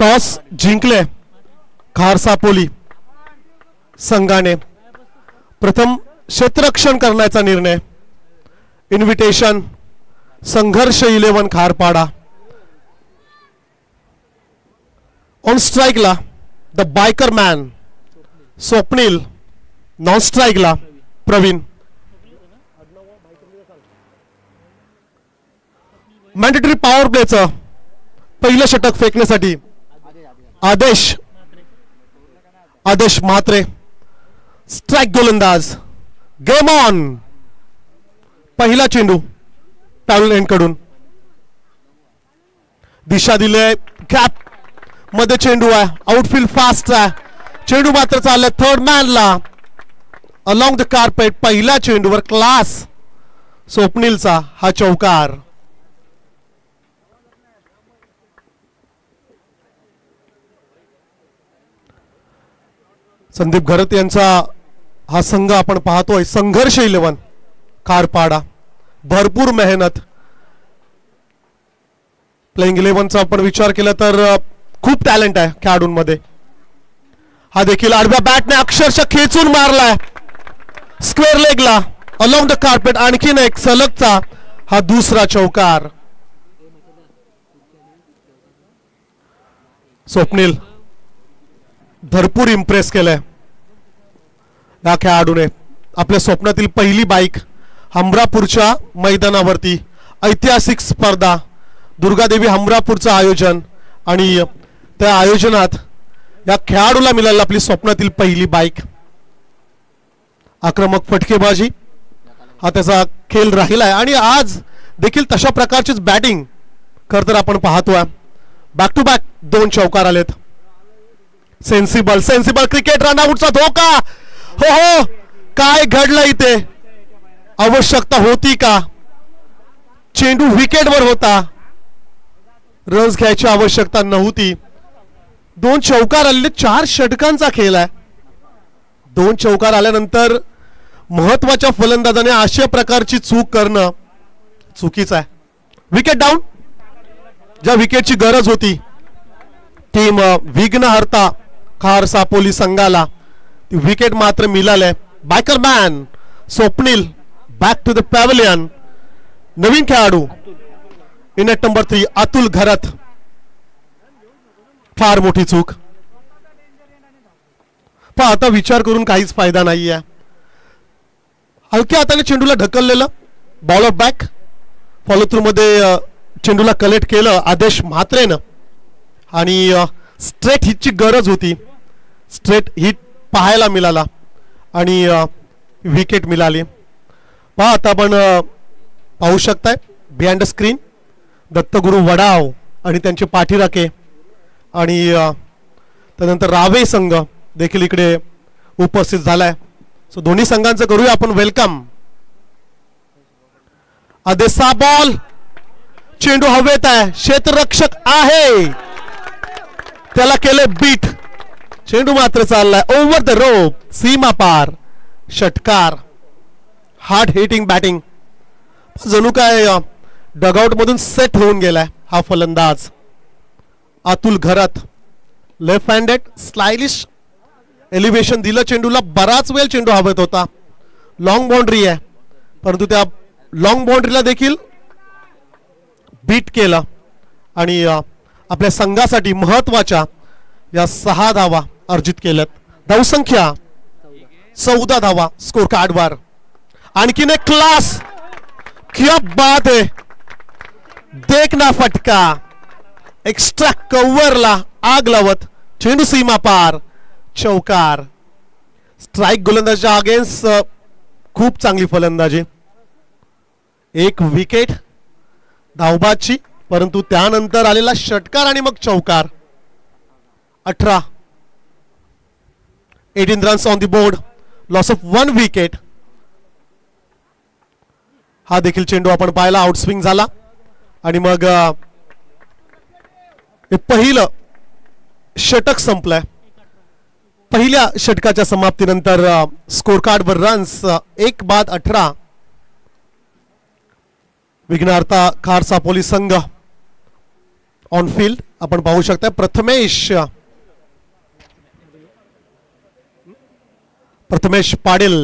Toss जिंकले खार सापोली संघाने. प्रथम क्षेत्ररक्षण करण्याचा निर्णय. इन्व्हिटेशन संघर्ष 11 खारपाडा. ऑन स्ट्राइकला the biker man Swapnil. Non स्ट्राइकला प्रवीण. मॅन्डेटरी पॉवर प्लेचं पहिलं षटक फेकण्यासाठी आदेश म्हात्रे. स्ट्राइक गोलंदाज. Game on. पहिला चेंडू पॅव्हल एंड कडून. दिशा दिले. गॅप मध्ये चेंडू आहे. आउटफील्ड फास्ट आहे. चेंडू मात्र चालला थर्ड मॅनला अलॉंग द कार्पेट. पहिल्या चेंडूवर क्लास स्वप्नीलचा हा चौकार. संदीप घरत यांचा हा संघ आपण पाहतोय. संघर्ष 11 खारपाडा. भरपूर मेहनत. प्लेइंग 11चा आपण विचार केला तर खूप टॅलेंट आहे खेळाडूंमध्ये. हा देखील आडव्या बॅटने अक्षरशः खेचून मारलाय स्क्वेअर लेगला अलॉंग द कार्पेट. आणखीन एक सलगचा हा दुसरा चौकार. स्वप्नील भरपूर इम्प्रेस केलंय या खेळाडूने. आपल्या स्वप्नातील पहिली बाईक हमरापूरच्या मैदानावरती. ऐतिहासिक स्पर्धा दुर्गादेवी हमरापूरचं आयोजन आणि त्या आयोजनात या खेळाडूला मिळाली आपली स्वप्नातील पहिली बाईक. आक्रमक फटकेबाजी हा त्याचा खेळ राहिलाय आणि आज देखील तशा प्रकारचीच बॅटिंग खरं तर आपण पाहतोय. बॅक टू बॅक 2 चौकार आलेत. सेन्सिबल क्रिकेट रनआउटचा धोका. हो काय घडलं इथे. आवश्यकता होती का. चेंडू विकेटवर होता. रन्स घ्यायची आवश्यकता नव्हती. 2 चौकार आलेले. 4 षटकांचा खेळ आहे. 2 चौकार आल्यानंतर महत्वाच्या फलंदाजाने अशा प्रकारची चूक करणं चुकीचं आहे. Wicket down. ज्या विकेटची गरज होती टीम विघ्नहर्ता खार सापोली संघाला ती विकेट मात्र मिळाले. Biker man Swapnil back to the pavilion. नवीन खेळाडू in at number 3 Atul Gharat. फार मोठी चूक. पण आता विचार करून काहीच फायदा नाहीये. हलक्या हाताने चेंडूला ढकललेलं. Bowler back. फॉलो थ्रू मध्ये चेंडूला कलेक्ट केलं आदेश म्हात्रेनं आणि स्ट्रेट हिटची गरज होती. स्ट्रेट हिट पाहायला मिळाला आणि विकेट मिळाली. पहा आता आपण पाहू शकताय बिहाइंड द स्क्रीन दत्तगुरु वडाव आणि त्यांचे पाठीराखे आणि त्यानंतर रावे संघ देखील इकडे उपस्थित झालाय. सो दोन्ही संघांचं करूया आपण वेलकम. आदेशा बॉल. चेंडू हवेत आहे. क्षेत्ररक्षक आहे त्याला केले बीट. चेंडू मात्र चाललाय ओव्हर द रोप. सीमा पार. षटकार. Hard hitting batting. जणू काय डगआउट मधून सेट होऊन गेलाय हा फलंदाज Atul Gharat. Left handed stylish elevation दिलं चेंडूला. बराच वेळ चेंडू हवेत होता. लॉंग बाउंड्री आहे परंतु त्या लॉंग बाउंड्रीला देखील बीट केलं आणि आपल्या संघासाठी महत्वाच्या या 6 धावा अर्जित केल्यात. धावसंख्या 14 धावा स्कोर कार्डवर. आणखीन एक क्लास. क्या बात है. देखना फटका. एक्स्ट्रा कव्हरला आग लावत चेंडू सीमा पार. चौकार. स्ट्राइक गोलंदाजीच्या अगेन्स्ट खूप चांगली फलंदाजी. 1 विकेट धावबादची परंतु त्यानंतर आलेला षटकार आणि मग चौकार. 18 runs on the board. Loss of 1 wicket. हा देखील चेंडू आपण पाहिला. आउटस्विंग झाला आणि मग पहिलं षटक संपलंय. पहिल्या षटकाच्या समाप्तीनंतर स्कोर कार्डवर रन्स 1 बाद 18. विघ्नहर्ता खार सापोली संघ ऑन फील्ड आपण पाहू शकता प्रथमेश पाटील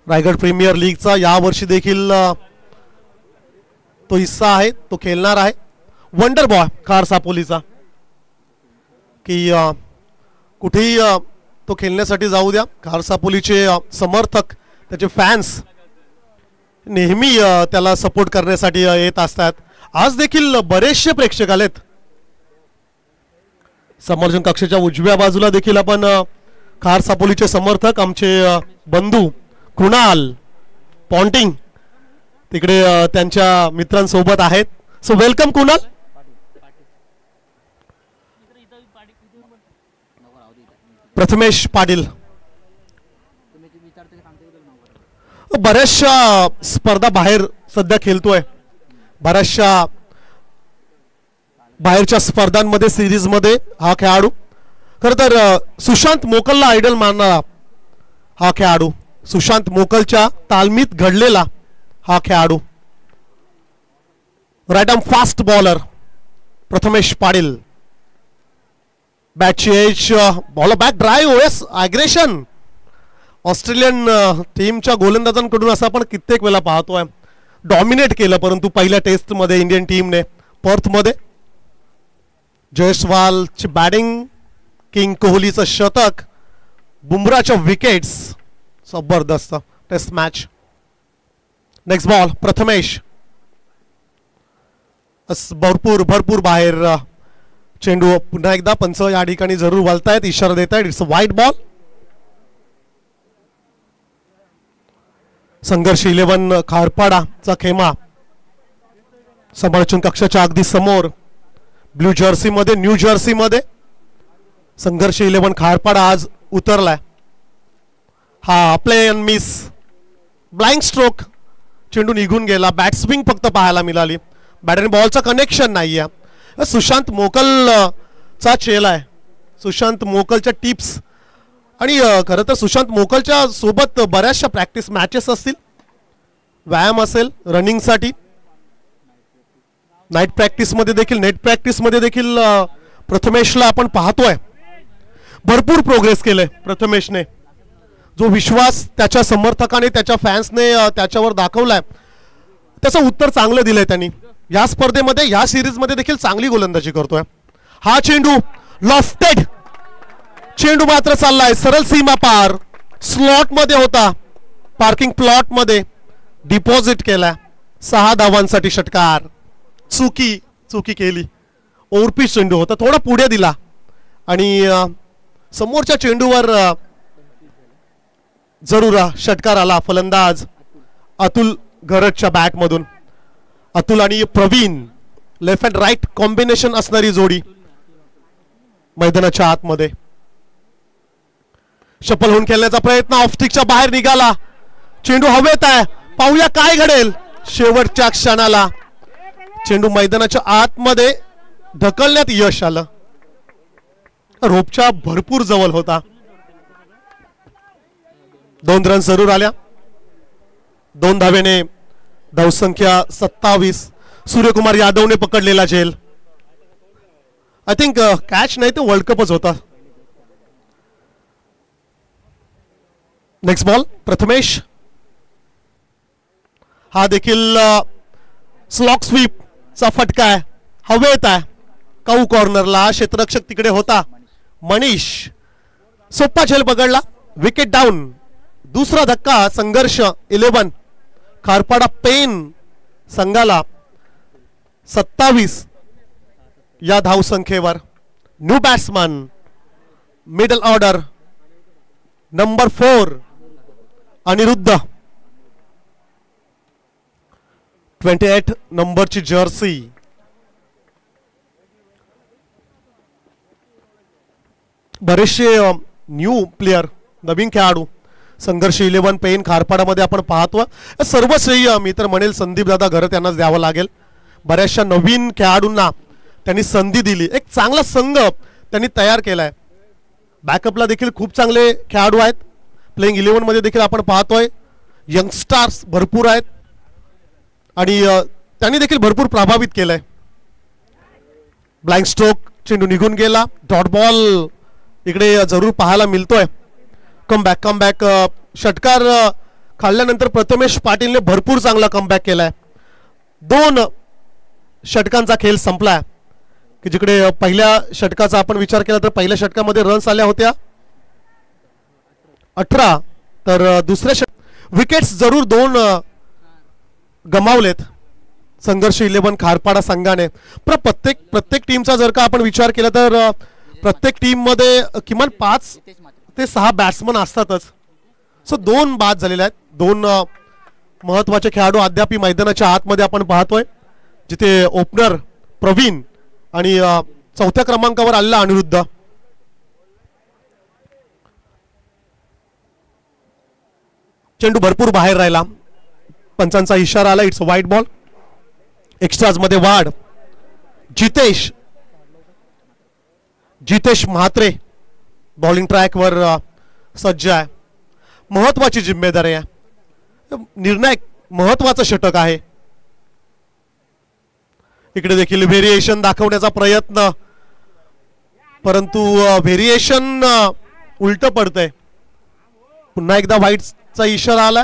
रायगड प्रीमियर लीगचा यावर्षी देखील तो हिस्सा आहे, तो खेळणार आहे. वंडर बॉय खार सापोलीचा की कुठेही तो खेळण्यासाठी जाऊ द्या. खार सापोलीचे समर्थक त्याचे फॅन्स नेहमी त्याला सपोर्ट करण्यासाठी येत असतात. आज देखील बरेचसे प्रेक्षक आलेत. समर्थन कक्षाच्या उजव्या बाजूला देखील आपण खार सापोलीचे समर्थक आमचे बंधू कृणाल पॉन्टिंग तिकडे त्यांच्या मित्रांसोबत आहेत. So welcome Kunal. प्रथमेश पाटील बऱ्याचशा स्पर्धा बाहेर सध्या खेळतोय. बऱ्याचशा बाहेरच्या स्पर्धांमध्ये सिरीज मध्ये हा खेळाडू खरं तर सुशांत मोकलला आयडल मानणारा हा खेळाडू, सुशांत मोकलच्या तालमीत घडलेला हा खेळाडू. Right arm fast bowler Prathamesh Patil. बॅटची एज बॉलर बॅक ड्राईव्ह ओएस अग्रेशन. ऑस्ट्रेलियन टीमच्या गोलंदाजांकडून असं आपण कित्येक वेळा पाहतोय. डॉमिनेट केलं परंतु पहिल्या टेस्ट मध्ये इंडियन टीमने पर्थ मध्ये. जयस्वालची बॅटिंग, किंग कोहलीचं शतक, बुमराच्या विकेट्स, जबरदस्त test match. Next ball Prathamesh. भरपूर बाहेर चेंडू. पुन्हा एकदा पंच या ठिकाणी जरूर वळतायत, इशारा देत आहेत. इट्स अ वाईट बॉल. संघर्ष 11 खारपाडाचा खेमा समालोचन कक्षाच्या अगदी समोर ब्ल्यू जर्सी मध्ये, न्यू जर्सी मध्ये संघर्ष 11 खारपाडा आज उतरलाय. हा play and miss, blind stroke, चेंडू निघून गेला. बॅट स्विंग फक्त पाहायला मिळाली. बॅट आणि बॉलचा कनेक्शन नाहीये. सुशांत मोकल चा चेल आहे, सुशांत मोकलच्या टिप्स. आणि खरं तर सुशांत मोकलच्या सोबत बऱ्याचशा प्रॅक्टिस मॅचेस असतील, व्यायाम असेल रनिंगसाठी. नाईट प्रॅक्टिस मध्ये देखील, नेट प्रॅक्टिस मध्ये देखील प्रथमेशला आपण पाहतोय. भरपूर प्रोग्रेस केले प्रथमेशने. जो विश्वास त्याच्या समर्थकाने, त्याच्या फॅन्सने त्याच्यावर दाखवलाय त्याचं उत्तर चांगलं दिलंय त्यांनी. या स्पर्धेमध्ये, या सिरीज मध्ये देखील चांगली गोलंदाजी करतोय. हा चेंडू लॉफ्टेड चेंडू मात्र चाललाय सरळ सीमा पार. स्लॉट मध्ये होता, पार्किंग प्लॉट मध्ये डिपॉझिट केला. 6 धावांसाठी षटकार. चुकी केली. ओव्हरपिच चेंडू होता, थोडा पुढे दिला आणि समोरच्या चेंडूवर जरूर षटकार आला. फलंदाज अतुल गरजच्या बॅट मधून. अतुल आणि Pravin left and right combination असणारी जोडी मैदानाच्या आतमध्ये. शपल होऊन खेळण्याचा प्रयत्न ऑफस्टिकच्या बाहेर निघाला. चेंडू हवेत आहे, पाहूया काय घडेल. शेवटच्या क्षणाला चेंडू मैदानाच्या आतमध्ये ढकलण्यात यश आलं. रोपच्या भरपूर जवळ होता. 2 रन जरूर आल्या. 2 धावेने धावसंख्या 27. सूर्यकुमार यादवने पकडलेला झेल. आय थिंक कॅच नाही तर वर्ल्ड कपच होता. Next ball Prathamesh. हा देखील स्लॉक स्वीप चा फटका आहे, हवेत आहे. काऊ कॉर्नरला क्षेत्ररक्षक तिकडे होता मनीष. सोप्पा झेल पकडला. Wicket down. दुसरा धक्का संघर्ष 11 खारपाडा पेन संघाला 27 या धावसंख्येवर. New batsman middle order number 4 Aniruddh. 28 नंबरची जर्सी. बरेचसे न्यू प्लेयर, नवीन खेळाडू संघर्ष 11 पेन खारपाडामध्ये आपण पाहतो. सर्व श्रेय मी तर म्हणेल संदीप दादा घरत यांनाच द्यावं लागेल. बऱ्याचशा नवीन खेळाडूंना त्यांनी संधी दिली. एक चांगला संघ त्यांनी तयार केलाय. बॅकअपला देखील खूप चांगले खेळाडू आहेत. प्लेइंग 11 मध्ये देखील आपण पाहतोय यंगस्टार्स भरपूर आहेत आणि त्यांनी देखील भरपूर प्रभावित केलंय. ब्लाइंड स्ट्रोक, चेंडू निघून गेला. डॉट बॉल इकडे जरूर पाहायला मिळतोय. कमबॅक षटकार खाल्ल्यानंतर प्रथमेश पाटीलने भरपूर चांगला कमबॅक केलाय. 2 षटकांचा खेळ संपलाय की जिकडे पहिल्या षटकाचा आपण विचार केला तर पहिल्या षटकामध्ये रन्स आल्या होत्या 18, तर दुसऱ्या विकेट्स जरूर 2 गमावलेत संघर्ष 11 खारपाडा संघाने. प्रत्येक टीमचा जर का आपण विचार केला तर प्रत्येक टीम मध्ये किमान 5 ते 6 बॅट्समन असतातच. सो 2 बाद झालेले आहेत. 2 महत्वाचे खेळाडू अद्याप मैदानाच्या आतमध्ये आपण पाहतोय, जिथे ओपनर प्रवीण आणि 4थ्या क्रमांकावर आलेला अनिरुद्ध. चेंडू भरपूर बाहेर राहिला. पंचांचा इशारा आला. इट्स अ वाईट बॉल. एक्स्ट्राज मध्ये वाढ. जितेश म्हात्रे बॉलिंग ट्रॅक वर सज्ज आहे. महत्वाची जिम्मेदारी आहे. निर्णायक महत्वाचं षटक आहे. इकडे देखील व्हेरिएशन दाखवण्याचा प्रयत्न, परंतु व्हेरिएशन उलट पडतंय. पुन्हा एकदा व्हाईटचा इशारा आला.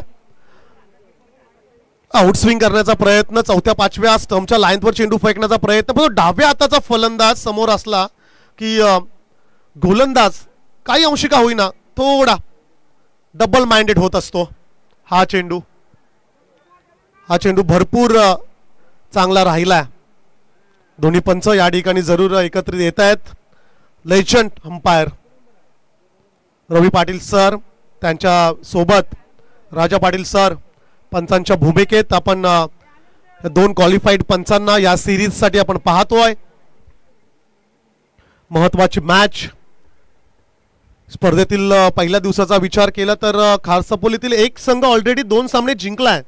आउटस्विंग करण्याचा प्रयत्न, 4थ्या-5व्या स्टंपच्या लाईनवर चेंडू फेकण्याचा प्रयत्न, पण डाव्या हाताचा फलंदाज समोर असला की गोलंदाज काही अंशी का होईना थोडा डबल माइंडेड होत असतो. हा चेंडू भरपूर चांगला राहिला. दोन्ही पंच या ठिकाणी जरूर एकत्रित येत आहेत. लेजंड अंपायर रवी पाटील सर, त्यांच्या सोबत राजा पाटील सर पंचांच्या भूमिकेत आपण 2 क्वालिफाईड पंचांना या सिरीज साठी आपण पाहतोय. महत्वाची मॅच. स्पर्धेतील पहिल्या दिवसाचा विचार केला तर खारसपोलीतील एक संघ ऑलरेडी 2 सामने जिंकलाय,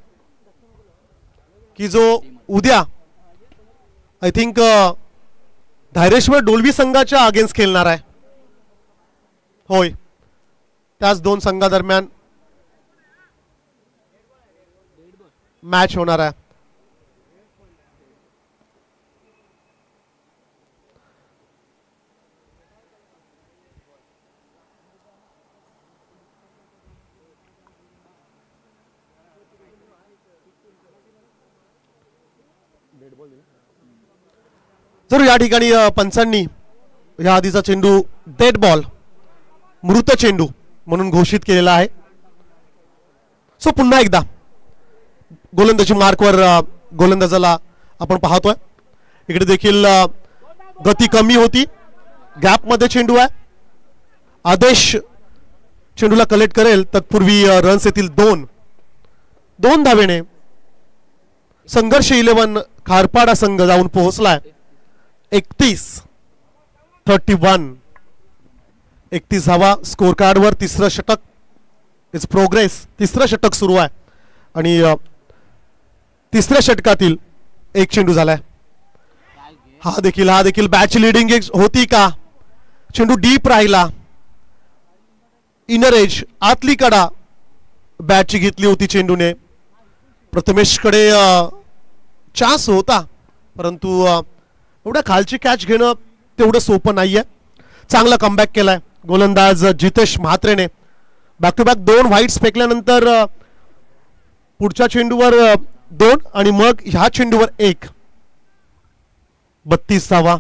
की जो उद्या आय थिंक धायरेश्वर डोलवी संघाच्या अगेन्स्ट खेळणार आहे. होय, त्याच 2 संघादरम्यान मॅच होणार आहे. जर या ठिकाणी पंचांनी या आधीचा चेंडू डेड बॉल, मृत चेंडू म्हणून घोषित केलेला आहे. सो पुन्हा एकदा गोलंदाजी मार्कवर गोलंदाजाला आपण पाहतोय. इकडे देखील गती कमी होती. गॅप मध्ये चेंडू आहे. आदेश चेंडूला कलेक्ट करेल तत्पूर्वी रन्स येतील 2 धावेने संघर्ष 11 खारपाडा संघ जाऊन पोहोचलाय 31 धावा स्कोर कार्डवर. तिसरं षटक इट्स प्रोग्रेस. तिसरं षटक सुरू आहे आणि तिसऱ्या षटकातील एक चेंडू झालाय. हा देखील बॅच लिडिंग होती का? चेंडू डीप राहिला. इनर एज आतली कडा बॅटची घेतली होती चेंडूने. प्रथमेशकडे चान्स होता, परंतु एवढ्या खालची कॅच घेणं तेवढं सोपं नाहीये. चांगला कमबॅक केलाय गोलंदाज जितेश म्हात्रेने. बॅक टू बॅक 2 व्हाईट्स फेकल्यानंतर पुढच्या चेंडूवर 2 आणि मग ह्या चेंडूवर 1. 32 धावा,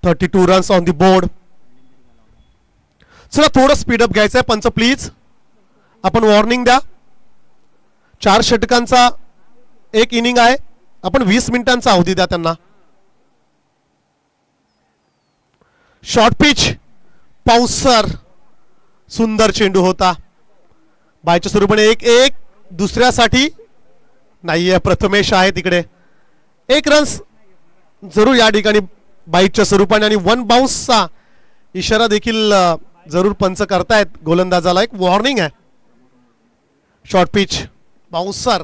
32 रन्स ऑन द बोर्ड. चला थोडं स्पीडअप घ्यायचंय पंच प्लीज. आपण वॉर्निंग द्या. 4 षटकांचा एक इनिंग आहे. आपण 20 मिनिटांचा अवधी द्या त्यांना. शॉर्ट पिच पाऊसर सुंदर चेंडू होता. बायच्या स्वरूपाने 1-1. दुसऱ्यासाठी नाहीये, प्रथमेश आहे तिकडे. 1 रन्स जरूर या ठिकाणी बाईच्या स्वरूपाने आणि 1 बाउन्सचा इशारा देखील जरूर पंच करतायत गोलंदाजाला. एक वॉर्निंग आहे. शॉर्ट पिच बाउन्सर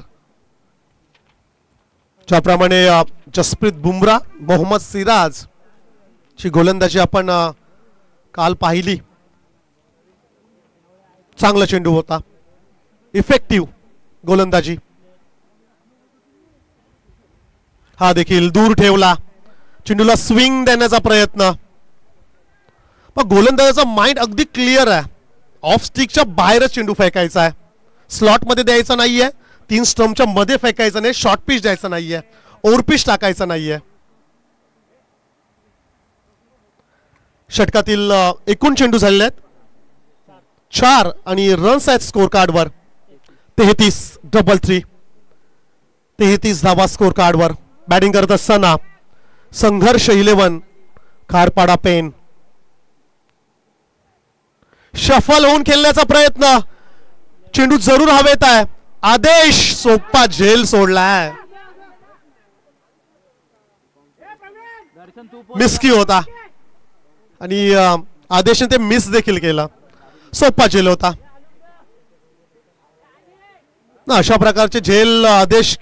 ज्याप्रमाणे जसप्रीत बुमराह, मोहम्मद सिराज ची गोलंदाजी आपण काल पाहिली. चांगला चेंडू होता. इफेक्टिव्ह गोलंदाजी. हा देखील दूर ठेवला. चेंडूला स्विंग देण्याचा प्रयत्न, पण गोलंदाजाचा माइंड अगदी क्लिअर आहे. ऑफ स्टिकच्या बाहेरच चेंडू फेकायचा आहे, स्लॉट मध्ये द्यायचा नाहीये, 3 स्टंपच्या मध्ये फेकायचं नाही, शॉर्ट पिच द्यायचा नाहीये, ओव्हर पिच टाकायचा नाहीये. षटकातील एकूण चेंडू झालेले आहेत 4 आणि रन्स आहेत स्कोर कार्डवर 33 धावा स्कोर कार्डवर. बॅटिंग करत असताना संघर्ष 11 खारपाडा पेन. शफल होऊन खेळण्याचा प्रयत्न, चेंडू जरूर हवेत आहे. आदेश सोप्पा झेल सोडलाय, मिस्की होता आणि आदेशने ते मिस देखील केलं. सोप्पा झेल होता ना. अशा प्रकारचे झेल आदेश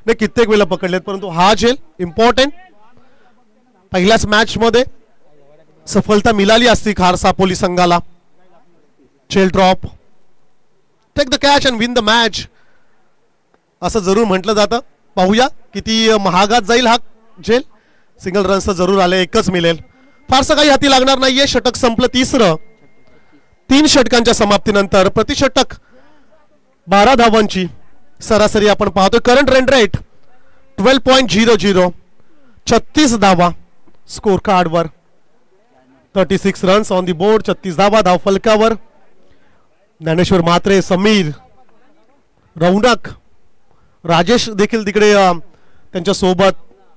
ने कित्येक वेळा पकडलेत, परंतु हा झेल इम्पॉर्टंट. पहिल्याच मॅच मध्ये सफलता मिळाली असती खारसापोली संघाला. झेल drop, take the catch and win the match असं जरूर म्हटलं जातं. पाहूया किती महागात जाईल हा झेल. सिंगल रन्स जरूर आले, एकच मिळेल, फारसं काही हाती लागणार नाहीये. षटक संपलं तिसरं. 3 षटकांच्या समाप्तीनंतर प्रति षटक 12 धावांची सरासरी आपण पाहतोय. करंट रन रेट 12.00, 36 धावा स्कोर कार्डवर, 36 रन्स ऑन दी बोर्ड, 36 धावा धाव फलकावर. ज्ञानेश्वर म्हात्रे, समीर, रौनक, राजेश देखील तिकडे त्यांच्या सोबत,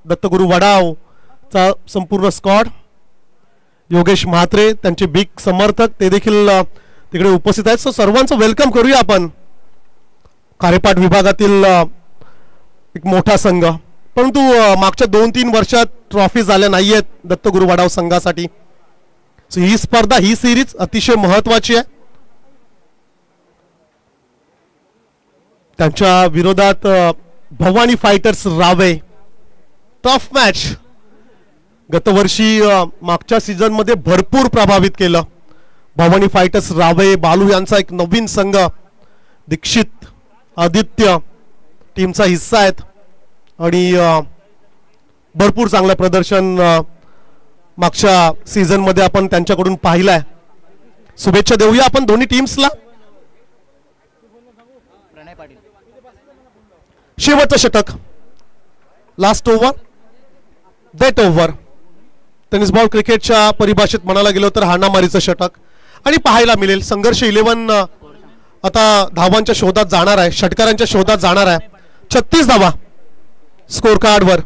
दत्तगुरु वडाव चा संपूर्ण स्क्वॉड, योगेश म्हात्रे त्यांचे बिग समर्थक ते देखील तिकडे उपस्थित आहेत. सो सर्वांचं वेलकम करूया आपण. खारेपाट विभागातील एक मोठा संघ, परंतु मागच्या 2-3 वर्षात ट्रॉफी झाल्या नाहीयेत दत्तगुरु वडाव संघासाठी. सो ही स्पर्धा, ही सिरीज अतिशय महत्वाची आहे. त्यांच्या विरोधात भवानी फायटर्स रावे, टफ मॅच. गतवर्षी मागच्या सीझन मध्ये भरपूर प्रभावित केलं भवानी फायटर्स रावे. बालू यांचा एक नवीन संघ, दीक्षित, आदित्य टीमचा हिस्सा आहेत आणि भरपूर चांगलं प्रदर्शन मागच्या सीझन मध्ये आपण त्यांच्याकडून पाहिलंय. शुभेच्छा देऊया आपण दोन्ही टीम्सला. शेवटचं षटक, last over, death over. Tennis ball क्रिकेटच्या परिभाषेत म्हणायला गेलो तर हाणामारीचं षटक आणि पाहायला मिळेल. संघर्ष 11 आता धावांच्या शोधात जाणार आहे, षटकारांच्या शोधात जाणार आहे. 36 धावा स्कोर कार्डवर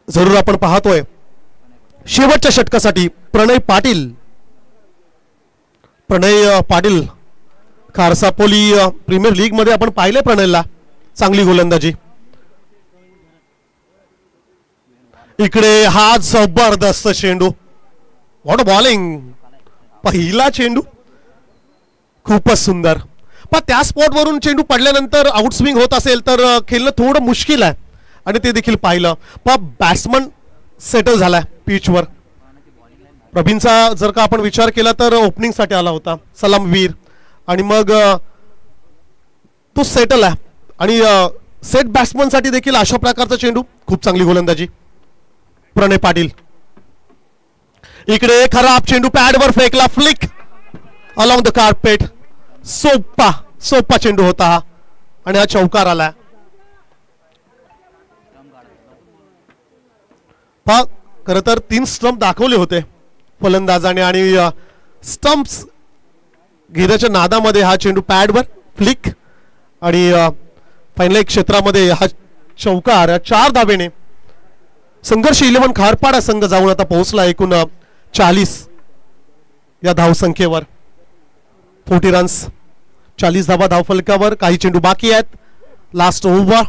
जरूर आपण पाहतोय. शेवटच्या षटकासाठी प्रणय पाटील खारसापोली प्रीमियर लीग मध्ये आपण पाहिले प्रणयला चांगली गोलंदाजी. इकडे हा जबरदस्त चेंडू, व्हॉट अ बॉलिंग. पहिला चेंडू खूपच सुंदर, पण त्या स्पॉट वरून चेंडू पडल्यानंतर आउटस्विंग होत असेल तर खेळणं थोडं मुश्किल आहे आणि ते देखील पाहिलं. पण बॅट्समन सेटल झालाय पिचवर. प्रवीणचा जर का आपण विचार केला तर ओपनिंग साठी आला होता सलामवीर आणि मग तो सेटल आहे आणि सेट बॅट्समन साठी देखील अशा प्रकारचा चेंडू. खूप चांगली गोलंदाजी प्रणय पाटील. इकडे खराब चेंडू पॅडवर फेकला, फ्लिक अलॉंग द कार्पेट. सोपा चेंडू होता हा आणि हा चौकार आला. खर तर 3 स्टंप दाखवले होते फलंदाजाने आणि स्टंप्स घेण्याच्या नादामध्ये हा चेंडू पॅडवर फ्लिक आणि फायनल क्षेत्रामध्ये हा चौकार. 4 धावेने संघर्ष 11 खारपाडा संघ जाऊन आता पोहोचला एकूण 40 या धावसंख्येवर. 40 रन्स, 40 धावा धावफलकावर. काही चेंडू बाकी आहेत. Last over,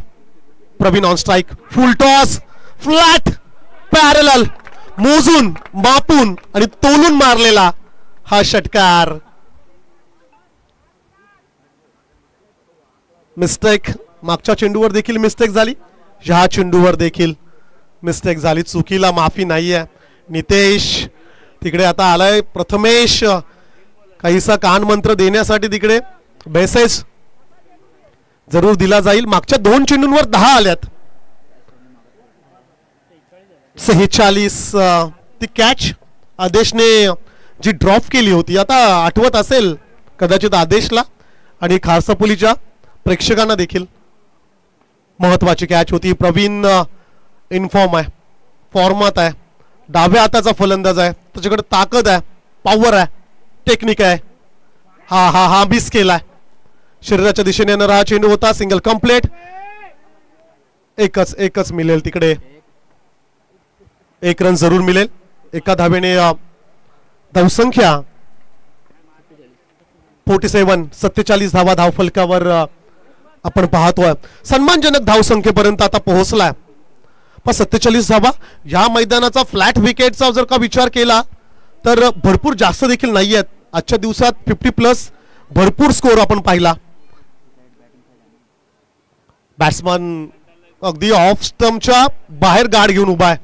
Pravin on strike, full toss, flat, parallel, मोजून मापून आणि तोलून मारलेला हा षटकार. मिस्टेक, मागच्या चेंडूवर देखील मिस्टेक झाली, ह्या चेंडूवर देखील मिस्टेक झाली. चुकीला माफी नाहीये. नितेश तिकडे आता आलाय. प्रथमेश काहीसा कान मंत्र देण्यासाठी तिकडे मेसेज जरूर दिला जाईल. मागच्या 2 चेंडूंवर 10 आल्यात. 46 ती कॅच आदेशने जी ड्रॉप केली होती, आता आठवत असेल कदाचित आदेशला आणि खारसापोलीच्या प्रेक्षकांना देखील. महत्वाची कॅच होती. प्रवीण इनफॉर्म आहे, फॉर्मात आहे, डाव्या हाताचा फलंदाज आहे, त्याच्याकडे ताकद आहे, पॉवर आहे, टेक्निक आहे. हा हा हा मिस केलाय. शरीराच्या दिशेने येणारा हा चेंडू होता. Single complete. एकच मिळेल तिकडे. 1 रन जरूर मिळेल. एका धावेने धावसंख्या 47 धावा धावफलकावर आपण पाहतोय. सन्मानजनक धावसंख्येपर्यंत आता पोहोचलाय. पण 47 धावा या मैदानाचा फ्लॅट विकेटचा जर का विचार केला तर भरपूर जास्त देखील नाही आहेत. आजच्या दिवसात 50+ भरपूर स्कोर आपण पाहिला. बॅट्समन अगदी ऑफ स्टंपच्या बाहेर गाड घेऊन उभा आहे.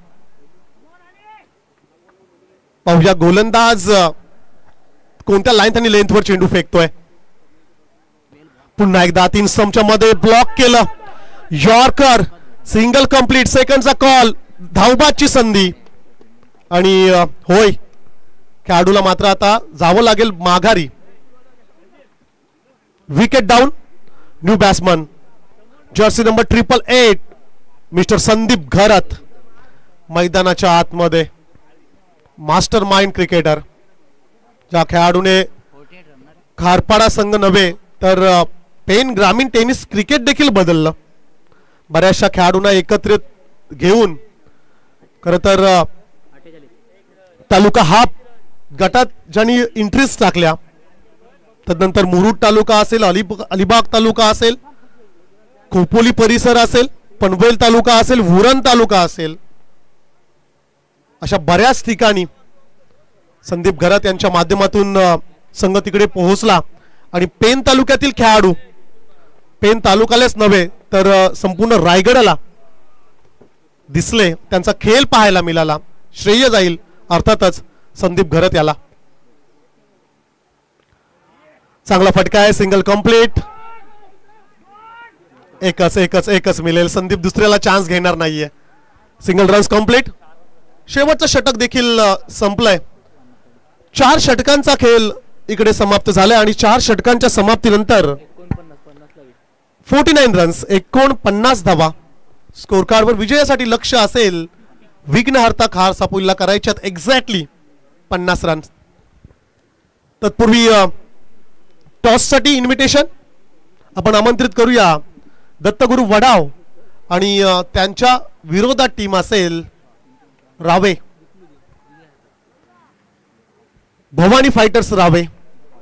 पाहूया गोलंदाज कोणत्या लाईन आणि लेंथवर चेंडू फेकतोय. पुन्हा एकदा 3 स्टंपच्या मध्ये ब्लॉक केलं. यॉर्कर. Single complete. सेकंडचा कॉल. धावबादची संधी आणि होय, खेळाडूला मात्र आता जावं लागेल माघारी. Wicket down. New batsman jersey number 888 mister Sandeep Gharat मैदानाच्या आतमध्ये. मास्टर माइंड क्रिकेटर, ज्या खेळाडूने खारपाडा संघ नव्हे तर पेन ग्रामीण टेनिस क्रिकेट देखील बदललं. बऱ्याचशा खेळाडूंना एकत्रित घेऊन खरं तर तालुका हाफ गटात ज्यांनी इंटरेस्ट टाकल्या, तदनंतर मुरुड तालुका असेल, अलिबाग तालुका असेल, खोपोली परिसर असेल, पनवेल तालुका असेल, उरण तालुका असेल, अशा बऱ्याच ठिकाणी संदीप घरात यांच्या माध्यमातून संघ तिकडे पोहोचला. आणि पेन तालुक्यातील खेळाडू, पेन तालुक्यालाच नव्हे तर संपूर्ण रायगडाला दिसले, त्यांचा खेळ पाहायला मिळाला. श्रेय जाईल अर्थातच संदीप घरत याला. चांगला फटका आहे. Single complete. एकच मिळेल. संदीप दुसऱ्याला चान्स घेणार नाहीये. Single runs complete. शेवटचं षटक देखील संपलंय. 4 षटकांचा खेळ इकडे समाप्त झालाय आणि 4 षटकांच्या समाप्तीनंतर 49 रन्स 49 धावा स्कोर कार्डवर. विजयासाठी लक्ष असेल विघ्नहर्ता खारसापोलीला करायच्यात एक्झॅक्टली 50 रन्स. तत्पूर्वी टॉससाठी इन्व्हिटेशन आपण आमंत्रित करूया दत्तगुरु वडाव आणि त्यांच्या विरोधात टीम असेल रावे, भवानी फायटर्स रावे.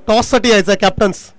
टॉस साठी यायचं captains.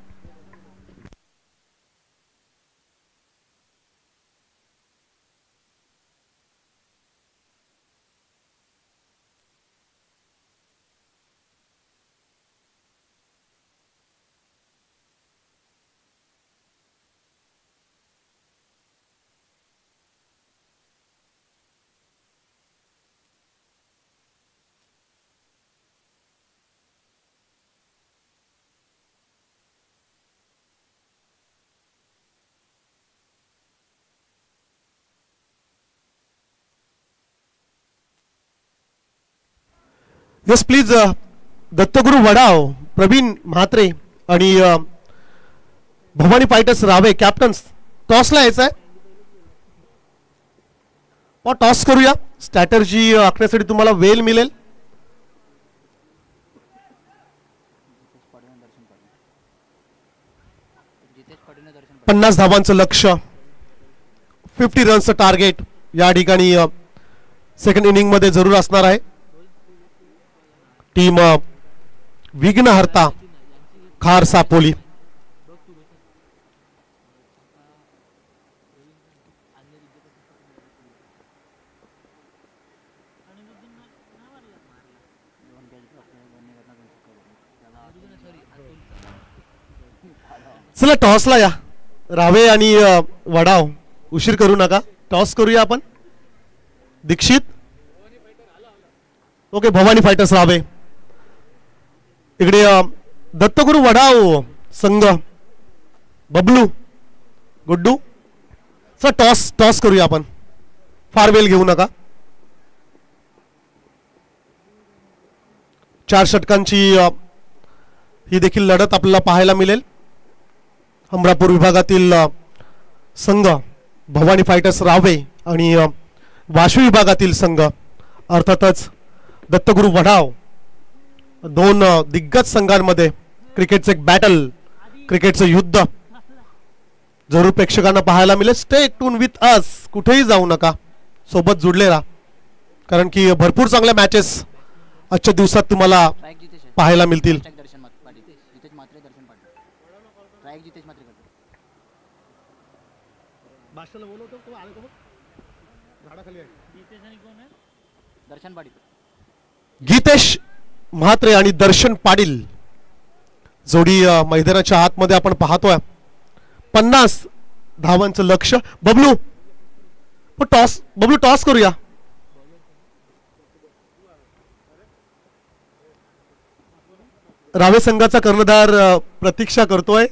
Yes please. Dattaguru Wadav, Pravin Mhatre आणि भवानी फायटर्स रावे कॅप्टन्स टॉसला यायचं आहे. टॉस करूया. स्ट्रॅटर्जी आखण्यासाठी तुम्हाला वेळ मिळेल. पन्नास धावांचं लक्ष, 50 रन्सचं टार्गेट या ठिकाणी सेकंड इनिंग मध्ये जरूर असणार आहे. टीम विघ्नहर्ता खारसापोली. चला टॉसला या. रावे आणि वडाव, उशीर करू नका. टॉस करूया आपण. दीक्षित. ओके, भवानी फायटर्स रावे. इकडे दत्तगुरु वडाव संघ, बबलू, गुड्डू. चला टॉस करूया आपण. फार वेळ घेऊ नका. 4 षटकांची ही देखील लढत आपल्याला पाहायला मिळेल. अमरापूर विभागातील संघ भवानी फायटर्स रावे आणि वाशी विभागातील संघ अर्थातच दत्तगुरू वडाव, 2 दिग्गज संघांमध्ये क्रिकेटचं एक बॅटल, क्रिकेटचं युद्ध जरूर प्रेक्षकांना पाहायला मिळेल. स्टे ट्यून विथ अस, कुठेही जाऊ नका, सोबत जुडले राहा, कारण की भरपूर चांगल्या मॅचेस आजच्या दिवसात तुम्हाला पाहायला मिळतील. गीतेश म्हात्रे आणि दर्शन पाटील जोडी मैदानाच्या आतमध्ये आपण पाहतोय. 50 धावांचं लक्ष्य. बबलू टॉस करूया. रावे संघाचा कर्णधार प्रतीक्षा करतोय.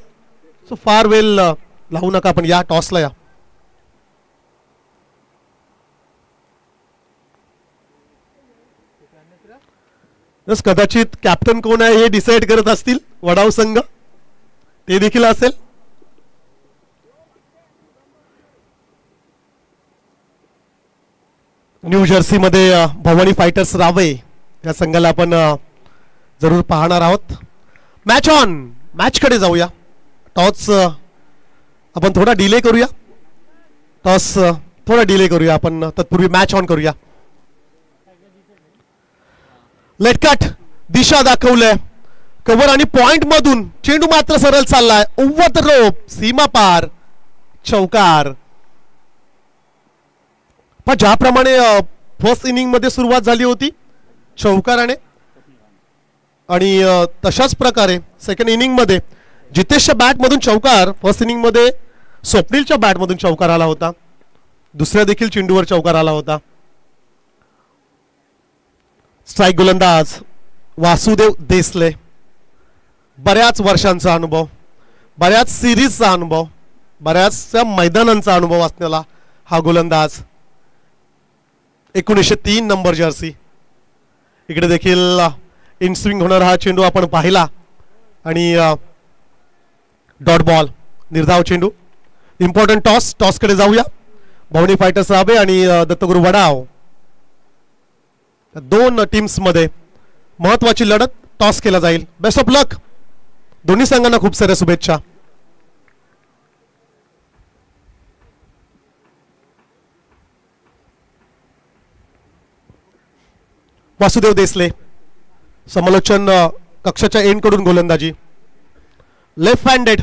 सो फार वेल लावू नका, आपण या टॉसला या. कदाचित कॅप्टन कोण आहे हे डिसाइड करत असतील वडाव संघ, ते देखील असेल. न्यू जर्सी मध्ये भवानी फायटर्स रावे या संघाला आपण जरूर पाहणार आहोत. मॅच ऑन, मॅच कडे जाऊया. टॉस आपण थोडा डिले करूया, आपण तत्पूर्वी मॅच ऑन करूया. लेटकट दिशा दाखवलंय, कव्हर आणि पॉइंट मधून चेंडू मात्र सरळ चाललाय. ओव्हर द रोप, सीमा पार, चौकार. पण ज्याप्रमाणे फर्स्ट इनिंग मध्ये सुरुवात झाली होती चौकाराने, आणि तशाच प्रकारे सेकंड इनिंग मध्ये जितेशच्या बॅट मधून चौकार, फर्स्ट इनिंग मध्ये स्वप्नीलच्या बॅट मधून चौकार आला होता, दुसऱ्या देखील चेंडूवर चौकार आला होता. स्ट्राईक गोलंदाज वासुदेव देसले, बऱ्याच वर्षांचा अनुभव, बऱ्याच सिरीजचा अनुभव, बऱ्याचशा मैदानांचा अनुभव असलेला हा गोलंदाज. 1903 नंबर जर्सी. इकडे देखील इन स्विंग होणार हा चेंडू आपण पाहिला, आणि डॉट बॉल, निर्धाव चेंडू. इम्पॉर्टंट टॉस कडे जाऊया. भवानी फायटर्स रावे आणि दत्तगुरू वडाव, 2 टीम्स मध्ये महत्वाची लढत. टॉस केला जाईल. बेस्ट ऑफ लक, दोन्ही संघांना खूप साऱ्या शुभेच्छा. वासुदेव देसले समालोचन कक्षाच्या एंड कडून गोलंदाजी. लेफ्ट हँडेड,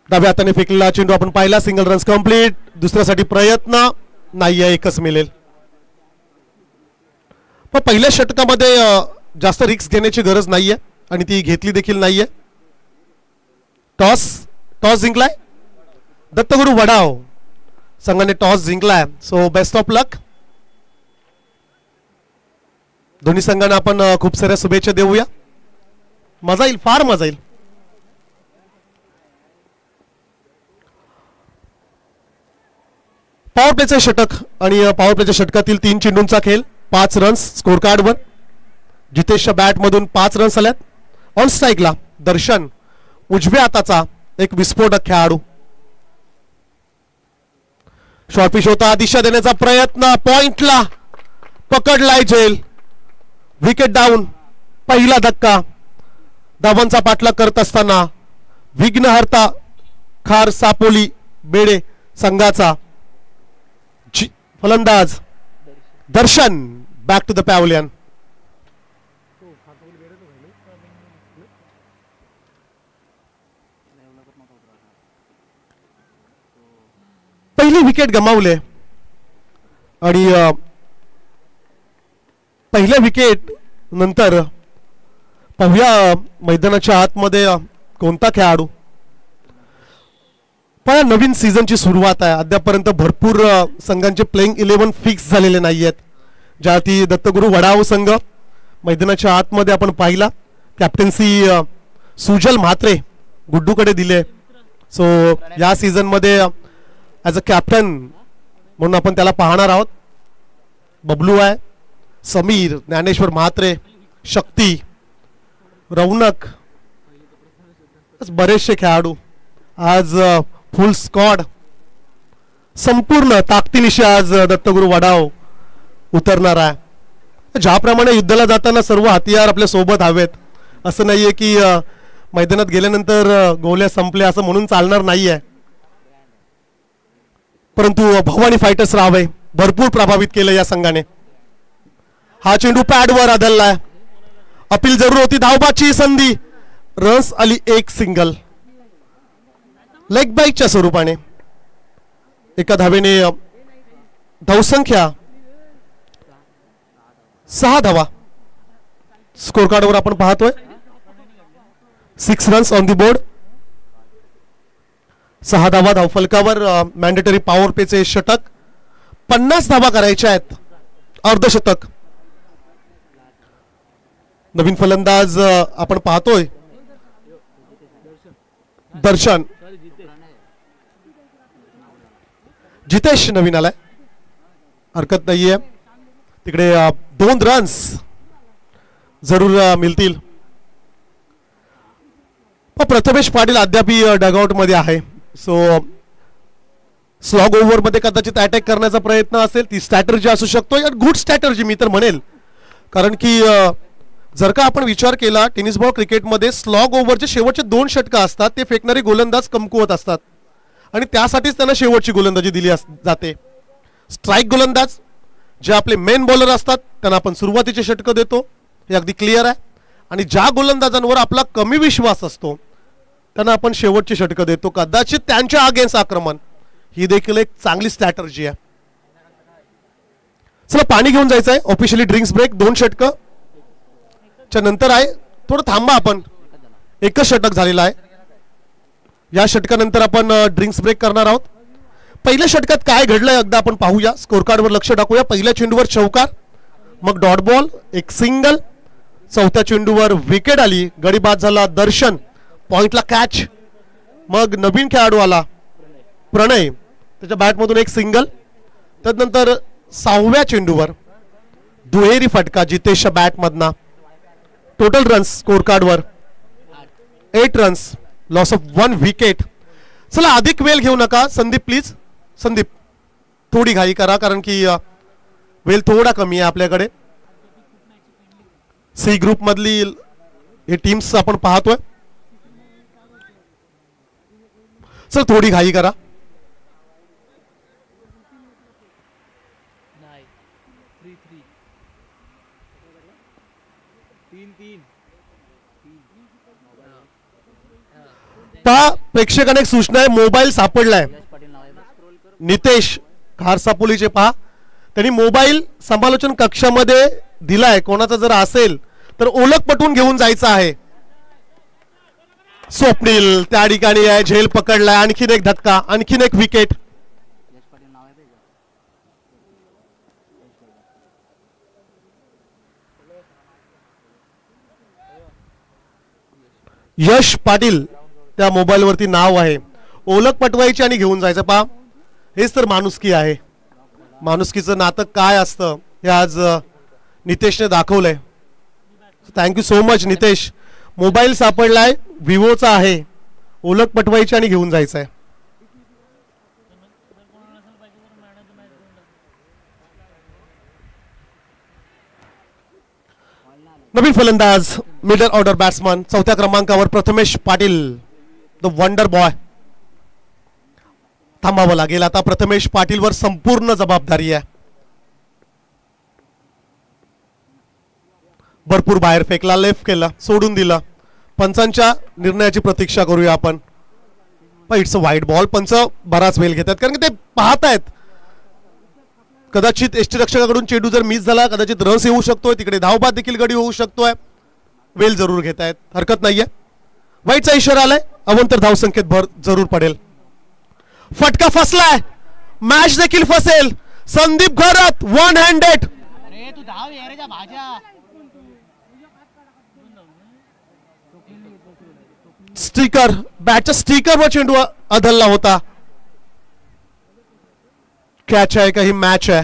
डाव्या हाताने फेकलेला चेंडू आपण पाहिला. Single runs complete. दुसऱ्यासाठी प्रयत्न नाहीये, एकच मिळेल. पण पहिल्या षटकामध्ये जास्त रिस्क घेण्याची गरज नाहीये, आणि ती घेतली देखील नाहीये. टॉस जिंकलाय दत्तगुरू वडाव संघाने, टॉस जिंकलाय. सो बेस्ट ऑफ लक. दोन्ही संघांना आपण खूप साऱ्या शुभेच्छा देऊया. मजा येईल, फार मजा येईल. पॉवर प्लेचे षटक, आणि पॉवर प्लेच्या षटकातील 3 चेंडूंचा खेळ. 5 रन्स स्कोर कार्डवर. जितेशच्या बॅट मधून 5 रन्स आल्यात. ऑन स्ट्राईकला दर्शन, उजव्या हाताचा एक विस्फोटक खेळाडू. शॉर्ट पिच होता, दिशा देण्याचा प्रयत्न, पॉइंटला पकडलाय झेल. Wicket down. पहिला धक्का. धावांचा पाठलाग करत असताना विघ्नहर्ता खार सापोली बेडे संघाचा फलंदाज दर्शन बॅक टू द पॅव्हलियन. पहिली विकेट गमावले, आणि पहिल्या विकेट नंतर पाहूया मैदानाच्या आतमध्ये कोणता खेळाडू. पण नवीन सीझनची सुरुवात आहे. अद्यापर्यंत भरपूर संघांचे प्लेइंग 11 फिक्स झालेले नाहीयेत. ज्याती दत्तगुरू वडाव संघ मैदानाच्या आतमध्ये आपण पाहिला. कॅप्टन्सी सुजल म्हात्रे गुड्डूकडे दिले. सो या सीझन मध्ये ॲज अ कॅप्टन म्हणून आपण त्याला पाहणार आहोत. बबलू आहे, समीर, ज्ञानेश्वर म्हात्रे, शक्ती, रौनक, बरेचसे खेळाडू आज फुल स्क्वॉड संपूर्ण ताकदीनिशी आज दत्तगुरु वडाव उतरणार आहे. ज्याप्रमाणे युद्धाला जाताना सर्व हतियार आपल्या सोबत हवेत, असं नाहीये की मैदानात गेल्यानंतर गोळ्या संपल्या असं म्हणून चालणार नाहीये. परंतु भवानी फायटर्स राहावे भरपूर प्रभावित केलं या संघाने. हा चेंडू पॅडवर आदळलाय. अपील जरूर होती. धावबाची संधी. रन्स आली एक सिंगल. लेग बाईकच्या स्वरूपाने एका धावेने धावसंख्या 6 धावा स्कोर कार्डवर आपण पाहतोय. 6 रन्स ऑन दी बोर्ड. 6 धावा धावफलकावर. मॅन्डेटरी पॉवर पेचे षटक. 50 धावा करायच्या आहेत. अर्धशतक. नवीन फलंदाज आपण पाहतोय दर्शन. जितेश नवीन आलाय. हरकत नाहीये. तिकडे 2 रन्स जरूर मिळतील. प्रथमेश पाटील अद्याप डगआउट मध्ये आहे. सो स्लॉग ओव्हर मध्ये कदाचित अटॅक करण्याचा प्रयत्न असेल. ती स्ट्रॅटर्जी असू शकतो. गुड स्ट्रॅटर्जी मी तर म्हणेल. कारण की जर का आपण विचार केला टेनिस बॉल क्रिकेटमध्ये स्लॉग ओव्हरचे शेवटचे 2 षटक असतात ते फेकणारे गोलंदाज कमकुवत असतात आणि त्यासाठीच त्यांना शेवटची गोलंदाजी दिली जाते. स्ट्राईक गोलंदाज जे आपले मेन बॉलर असतात त्यांना आपण सुरुवातीचे षटक देतो, हे अगदी क्लिअर आहे. आणि ज्या गोलंदाजांवर आपला कमी विश्वास असतो त्यांना आपण शेवटची षटक देतो, कदाचित त्यांच्या अगेन्स्ट आक्रमण. ही देखील एक चांगली स्ट्रॅटर्जी आहे. चला पाणी घेऊन जायचं आहे. ऑफिशियली ड्रिंक्स ब्रेक 2 षटक च्या नंतर आहे. थोडं थांबा आपण. एकच षटक झालेला आहे. या षटकानंतर आपण ड्रिंक्स ब्रेक करणार आहोत. पहिल्या षटकात काय घडलंय एकदा आपण पाहूया. स्कोर कार्डवर लक्ष टाकूया. पहिल्या चेंडूवर चौकार, मग डॉट बॉल, एक सिंगल. चौथ्या चेंडूवर विकेट आली. गडी बाद झाला दर्शन. पॉइंटला कॅच. मग नवीन खेळाडू आला प्रणय, त्याच्या बॅटमधून एक सिंगल. त्यानंतर 6व्या चेंडूवर दुहेरी फटका जितेशच्या बॅटमधना. टोटल रन्स स्कोर कार्डवर 8 रन्स. Loss of 1 wicket. चला अधिक वेळ घेऊ नका संदीप प्लीज. संदीप थोडी घाई करा कारण की वेळ थोडा कमी आहे आपल्याकडे. सी ग्रुप मधली हे टीम्स आपण पाहतोय. चल थोडी घाई करा. पहा प्रेक्षकांना एक सूचना आहे. मोबाईल सापडलाय. नितेश खारसापोलीचे पहा त्यांनी मोबाईल समालोचन कक्षामध्ये दिलाय. कोणाचा जर असेल तर ओळख पटवून घेऊन जायचं आहे. स्वप्नील त्या ठिकाणी आहे. झेल पकडलाय. आणखीन एक धक्का. आणखीन एक विकेट. यश पाटील त्या मोबाईल वरती नाव आहे. ओळख पटवायची आणि घेऊन जायचं. पहा हेच तर माणुसकी आहे. माणुसकीचं नातं काय असतं हे आज नितेशने दाखवलंय. Thank you so much Nitesh. Mobile सापडलाय. विवोचा आहे. ओळख पटवायची आणि घेऊन जायचं आहे. नवीन फलंदाज मिडल ऑर्डर बॅट्समन 4थ्या क्रमांकावर Prathamesh Patil the wonder boy. थांबावं लागेल आता. प्रथमेश पाटीलवर संपूर्ण जबाबदारी आहे. भरपूर बाहेर फेकला. लेफ्ट केला. सोडून दिला. पंचांच्या निर्णयाची प्रतीक्षा करूया आपण. It's a wide ball. पंच बराच वेळ घेतात कारण की ते पाहतायत कदाचित यष्टीरक्षकाकडून चेंडू जर मिस झाला कदाचित रस येऊ शकतोय. तिकडे धावबाद देखील गडी होऊ शकतोय. वेल जरूर घेत आहेत. हरकत नाहीये. वाईटचा इशारा आलाय. अवंतर धावसंख्येत भर जरूर पडेल. फटका फसलाय. मॅच देखील फसेल. संदीप घरात 1 हँडेड. स्टिकर बॅटच्या स्टिकरवर चेंडू आदळला होता. कॅच आहे का ही मॅच आहे.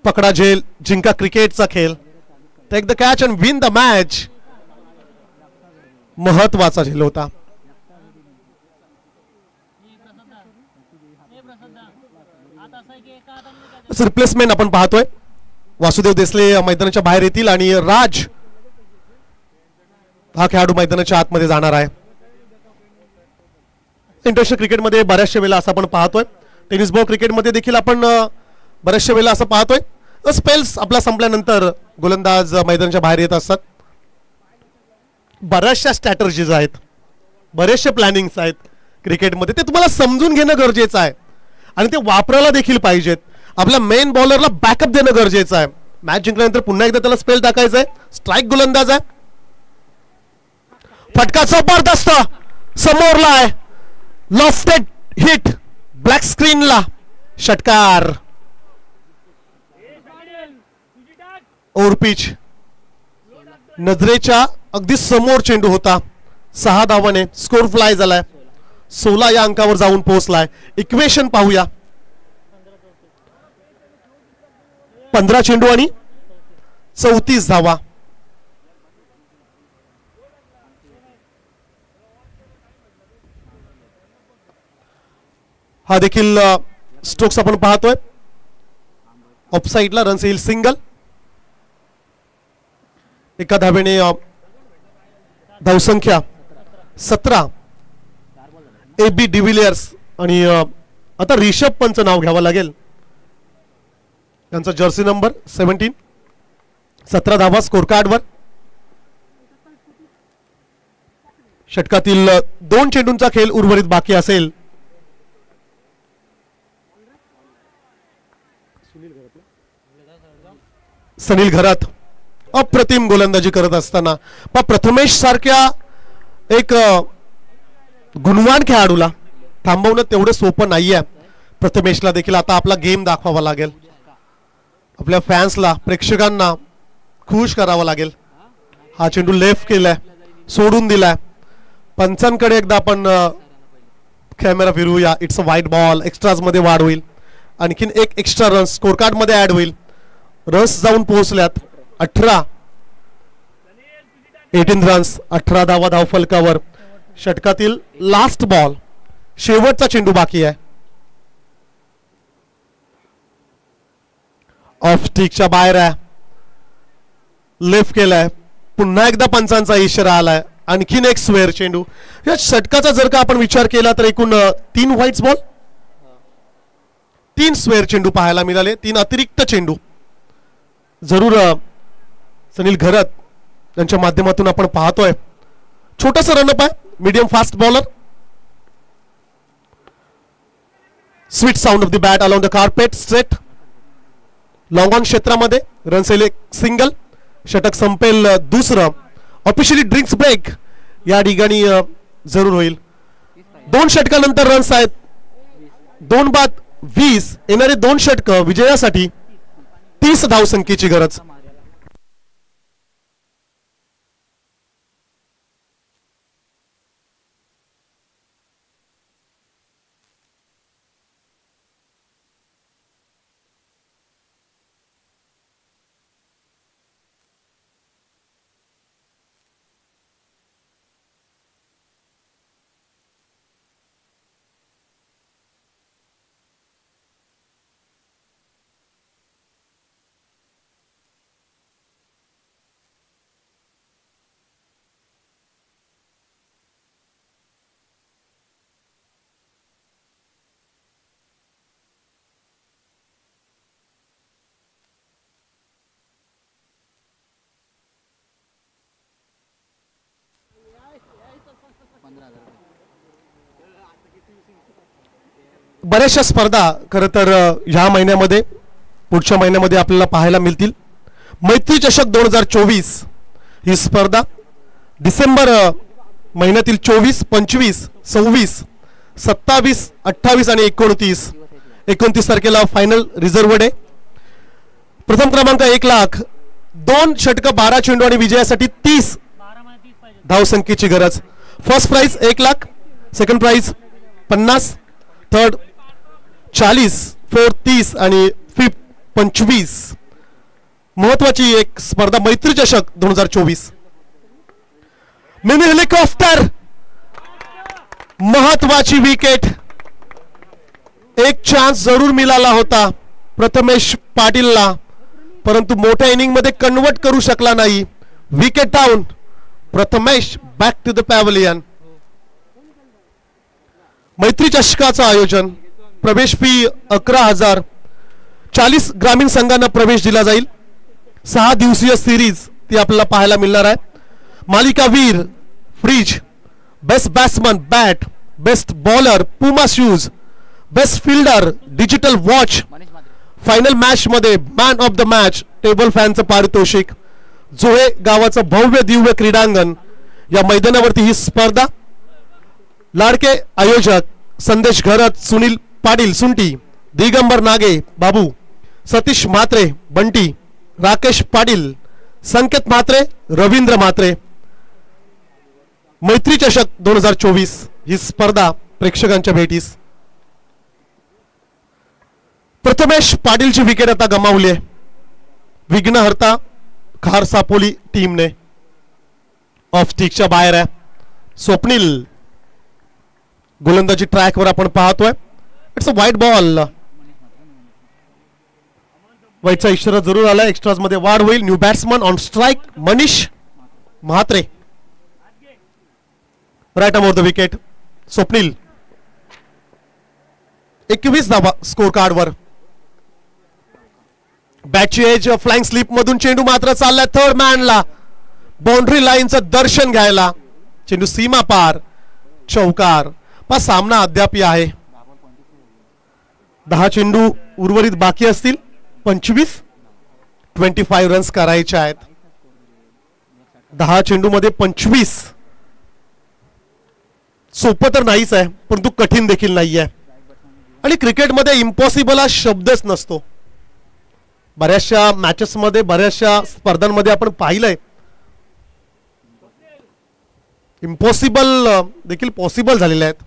पकडा झेल जिंका क्रिकेटचा खेळ. Take the catch and win the match. महत्वाचा झेल होता. रिप्लेसमेंट आपण पाहतोय. वासुदेव देसले मैदानाच्या बाहेर येतील आणि राज हा खेळाडू मैदानाच्या आतमध्ये जाणार आहे. इंटरनॅशनल क्रिकेटमध्ये बऱ्याचशा वेळेला असं आपण पाहतोय. टेनिस बॉल क्रिकेटमध्ये देखील आपण बऱ्याचशा वेळेला असं पाहतोय. स्पेल्स आपला संपल्यानंतर गोलंदाज मैदानाच्या बाहेर येत असतात. बऱ्याचशा स्ट्रॅटर्जीज आहेत, बरेचसे प्लॅनिंग्स आहेत क्रिकेटमध्ये. ते तुम्हाला समजून घेणं गरजेचं आहे आणि ते वापरायला देखील पाहिजेत. आपल्या मेन बॉलरला बॅकअप देणं गरजेचं आहे. मॅच जिंकल्यानंतर पुन्हा एकदा त्याला स्पेल टाकायचं आहे. स्ट्राईक गोलंदाज आहे. फटका जबरदस्त समोरला आहे. लॉफ्टेड हिट ब्लॅक स्क्रीनला. षटकार. ओव्हरपिच नजरेच्या अगदी समोर चेंडू होता. 6 धावाने स्कोर फ्लाय झालाय. 16 या अंकावर जाऊन पोहोचलाय. इक्वेशन पाहूया. 15 चेंडू आणि 34 धावा. हा देखील स्ट्रोक्स आपण पाहतोय. ऑफसाइडला रन्स येईल सिंगल. एका धावेने धावसंख्या 17. AB डिव्हिलियर्स आणि आता रिषभ पंतचं नाव घ्यावं लागेल. त्यांचा जर्सी नंबर 17. 17 धावा स्कोर कार्डवर. षटकातील 2 चेंडूंचा खेळ उर्वरित बाकी असेल. सुनील घरात अप्रतिम गोलंदाजी करत असताना प्रथमेश सारख्या एक गुणवान खेळाडूला थांबवणं तेवढं सोपं नाहीये. प्रथमेशला देखील आता आपला गेम दाखवावा लागेल. आपल्या फॅन्सला, प्रेक्षकांना खुश करावं लागेल. हा चेंडू लेफ्ट केलाय, सोडून दिलाय. पंचांकडे एकदा आपण कॅमेरा फिरवूया. इट्स अ वाईट बॉल. एक्स्ट्राज मध्ये वाढ होईल. आणखीन एक एक्स्ट्रा रन स्कोर कार्ड मध्ये ऍड होईल. रन्स जाऊन पोहोचल्यात 18. 18 रन्स, 18 धावा धावफलकावर. षटकातील लास्ट बॉल, शेवटचा चेंडू बाकी आहे. ऑफ स्टिकच्या बाहेर आहे. लेफ्ट केलाय. पुन्हा एकदा पंचांचा इशारा आलाय. आणखीन एक स्वेअर चेंडू. या षटकाचा जर का आपण विचार केला तर एकूण 3 व्हाईट्स बॉल, 3 स्वेअर चेंडू पाहायला मिळाले. 3 अतिरिक्त चेंडू. जरूर सुनील घरत यांच्या माध्यमातून आपण पाहतोय. छोटासा रनअप आहे. Medium fast bowler. Sweet sound of the bat along the carpet straight. Long on क्षेत्रामध्ये रन्स येईल एक सिंगल. षटक संपेल दुसरं. ऑफिशियली ड्रिंक्स ब्रेक या ठिकाणी जरूर होईल. 2 षटकानंतर रन्स आहेत. 2 बाद 20. येणारे 2 षटक विजयासाठी 30 धावसंख्येची गरज. बऱ्याचशा स्पर्धा खरं तर ह्या महिन्यामध्ये, पुढच्या महिन्यामध्ये आपल्याला पाहायला मिळतील. मैत्री चषक 2024 ही स्पर्धा डिसेंबर महिन्यातील 24, 25, 26, 27, 28 आणि 29 तारखेला फायनल रिझर्व्ड आहे. प्रथम क्रमांक 1 लाख, 2 षटक 12 चेंडू आणि विजयासाठी 30 धावसंख्येची गरज. First prize 1 lakh, second prize 50, third 40, fourth 30 आणि फिफ्थ 25. महत्वाची एक स्पर्धा मैत्री चषक 2024. मिनी हेलिकॉप्टर, महत्वाची विकेट. एक चान्स जरूर मिळाला होता प्रथमेश पाटीलला, परंतु मोठ्या इनिंग मध्ये कन्वर्ट करू शकला नाही. Wicket down. Prathamesh back to the pavilion. मैत्री चषकाचं आयोजन. प्रवेश फी 11,000. 40 ग्रामीण संघांना प्रवेश दिला जाईल. 6 दिवसीय सिरीज ती आपल्याला पाहायला मिळणार आहे. मालिकावीर fridge, best batsman bat, best bowler Puma shoes, best fielder digital watch. Final match मध्ये man of the match table फॅनचं पारितोषिक. जोहे गावाचं भव्य दिव्य क्रीडांगण. या मैदानावरती ही स्पर्धा. लाडके आयोजक संदेश घरत, सुनील पाटील सुंटी, दिगंबर नागे बाबू, सतीश म्हात्रे बंटी, राकेश पाटील, संकेत म्हात्रे, रवींद्र म्हात्रे. मैत्री चषक 2024 ही स्पर्धा प्रेक्षकांच्या भेटीस. प्रथमेश पाटीलची विकेट आता गमावली आहे. विघ्नहर्ता खार सापोली टीमने ऑफ स्टिकच्या बाहेर आहे. स्वप्नील गोलंदाजी ट्रॅकवर आपण पाहतोय. इट्स अ वाईट बॉल. वाईटचा इशारा जरूर आला. एक्स्ट्राज मध्ये वाढ होईल. New batsman on strike Manish Mhatre. Right on the wicket. Swapnil 21 धावा स्कोर कार्डवर. बॅटची एज फ्लाइंग स्लिप मधून चेंडू मात्र चाललाय थर्ड मॅनला. बाउंड्री लाईनचं दर्शन घ्यायला. चेंडू सीमा पार. चौकार. पण सामना अद्याप आहे. 10 चेंडू उर्वरित बाकी असतील. 25 रन्स करायचे आहेत. 10 चेंडू मध्ये 25. सोपं तर नाहीच आहे, परंतु कठीण देखील नाही आहे. आणि क्रिकेटमध्ये इम्पॉसिबल हा शब्दच नसतो. बऱ्याचशा मॅचेस मध्ये, बऱ्याचशा स्पर्धांमध्ये आपण पाहिलंय इम्पॉसिबल देखील पॉसिबल झालेले आहेत.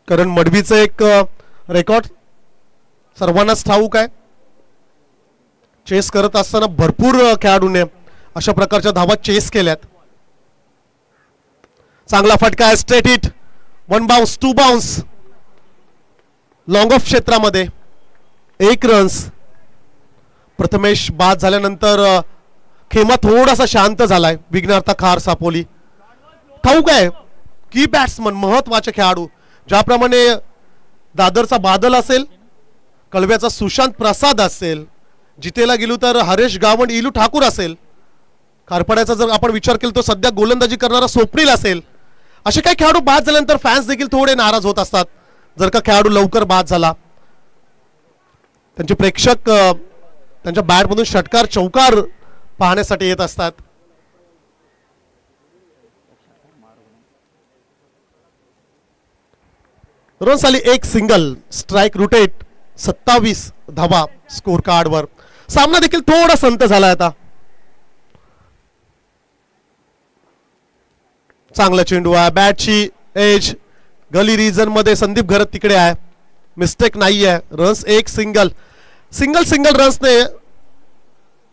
कारण मडवीचं एक रेकॉर्ड सर्वांनाच ठाऊक आहे. चेस करत असताना भरपूर खेळाडूंनी अशा प्रकारच्या धावा चेस केल्यात. चांगला फटका आहे. Straight hit. 1 bounce 2 bounce. Long of क्षेत्रामध्ये 1 रन्स. प्रथमेश बाद झाल्यानंतर खेमा थोडासा शांत झालाय. विघ्नहर्ता खार सापोली. ठाऊक आहे की बॅट्समन महत्वाचे खेळाडू, ज्याप्रमाणे दादरचा बादल असेल, कळव्याचा सुशांत प्रसाद असेल, जितेला गेलो तर हरेश गावंड, इलू ठाकूर असेल, खारपाड्याचा जर आपण विचार केला तर सध्या गोलंदाजी करणारा स्वप्नील असेल, असे काही खेळाडू बाद झाल्यानंतर फॅन्स देखील थोडे नाराज होत असतात. जर का खेळाडू लवकर बाद झाला, त्यांचे प्रेक्षक त्यांच्या बॅटमधून षटकार चौकार पाहण्यासाठी येत असतात. रन्स आली 1 सिंगल. Strike rotate. 27 धावा स्कोर कार्डवर. सामना देखील थोडा संत झाला. आता चांगला चेंडू आहे. बॅटची एज गली रिजन मध्ये संदीप घरत तिकडे आहे. मिस्टेक नाही आहे. Runs 1 single. सिंगल रन्सने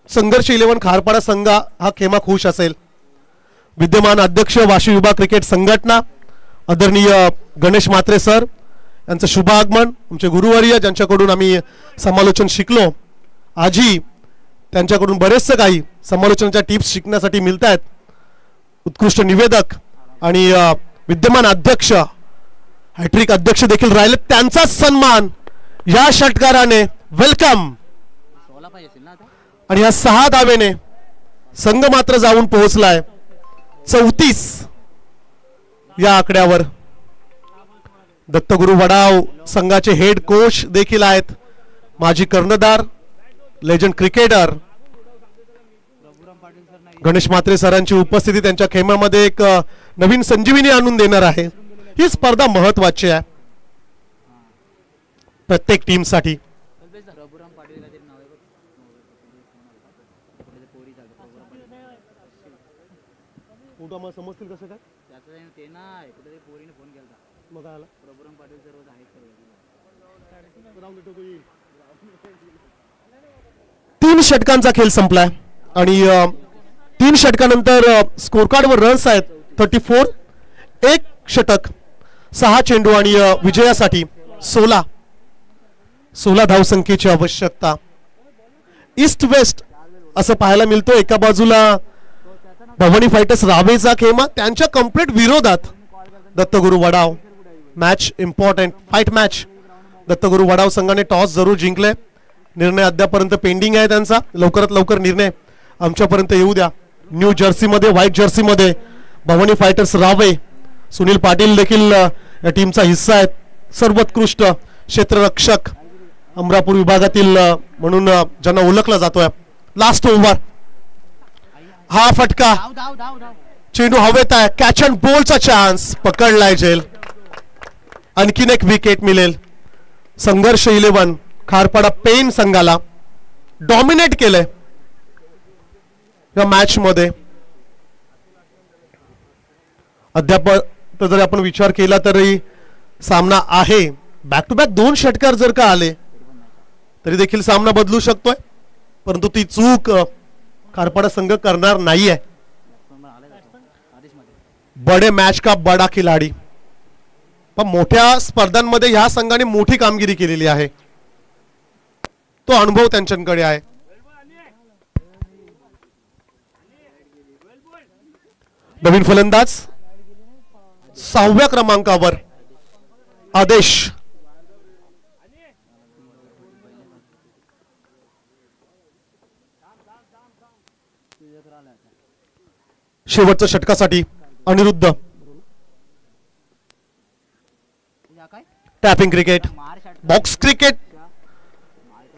संघर्ष 11 खारपाडा संघ हा खेमा खुश असेल. विद्यमान अध्यक्ष वाशी विभाग क्रिकेट संघटना आदरणीय गणेश म्हात्रे सर यांचं शुभ आगमन. आमचे गुरुवर्य ज्यांच्याकडून आम्ही समालोचन शिकलो, आजही त्यांच्याकडून बरेचसे काही समालोचनाच्या टिप्स शिकण्यासाठी मिळत आहेत. उत्कृष्ट निवेदक आणि विद्यमान अध्यक्ष, हॅट्रिक अध्यक्ष देखील राहिले, त्यांचा सन्मान या षटकाराने. वेलकम. आणि या 6 धावेने संघ मात्र जाऊन पोहोचलाय 34 या आकड्यावर. दत्तगुरु वडाव संघाचे हेड कोच देखील आहेत. माजी कर्णधार, लेजंड क्रिकेटर गणेश म्हात्रे सरांची उपस्थिती त्यांच्या खेमामध्ये एक नवीन संजीवनी आणून देणार आहे. ही स्पर्धा महत्वाची आहे प्रत्येक टीमसाठी. समजतील कसं काय मग आला 3 षटकांचा खेळ संपलाय आणि 3 षटकानंतर स्कोर कार्डवर रन्स आहेत 34. 1 षटक 6 चेंडू आणि विजयासाठी 16 धावसंख्येची आवश्यकता. ईस्ट वेस्ट असं पाहायला मिळतो. एका बाजूला भवानी फायटर्स रावेचा खेमा, त्यांच्या कंप्लीट विरोधात Dattaguru Wadav. Match important fight match. Dattaguru Wadav संघाने टॉस जरूर जिंकले. निर्णय अद्यापर्यंत पेंडिंग आहे त्यांचा. लवकरात लवकर निर्णय आमच्यापर्यंत येऊ द्या. न्यू जर्सीमध्ये व्हाईट जर्सीमध्ये भवानी फायटर्स रावे. सुनील पाटील देखील या टीमचा हिस्सा आहेत. सर्वोत्कृष्ट क्षेत्ररक्षक अमरापूर विभागातील म्हणून ज्यांना ओळखला जातोय. Last over. हा फटका, चेंडू हवेत आहे. कॅच अँड बॉलचा चान्स पकडलाय जेल. आणखीन एक विकेट मिळेल. संघर्ष 11 खारपाडा पेन संघाला डॉमिनेट केलंय या मॅच मध्ये. अद्याप जर आपण विचार केला तरी सामना आहे. बॅक टू बॅक 2 षटकार जर का आले तरी देखील सामना बदलू शकतोय. परंतु ती चूक खारपाडा संघ करणार नाहीये. बडे मॅच का बडा खिलाडी. पण मोठ्या स्पर्धांमध्ये ह्या संघाने मोठी कामगिरी केलेली आहे. तो अनुभव त्यांच्याकडे आहे. नवीन फलंदाज 6व्या क्रमांकावर आदेश. शेवटच्या षटकासाठी Aniruddha. Tapping cricket, box cricket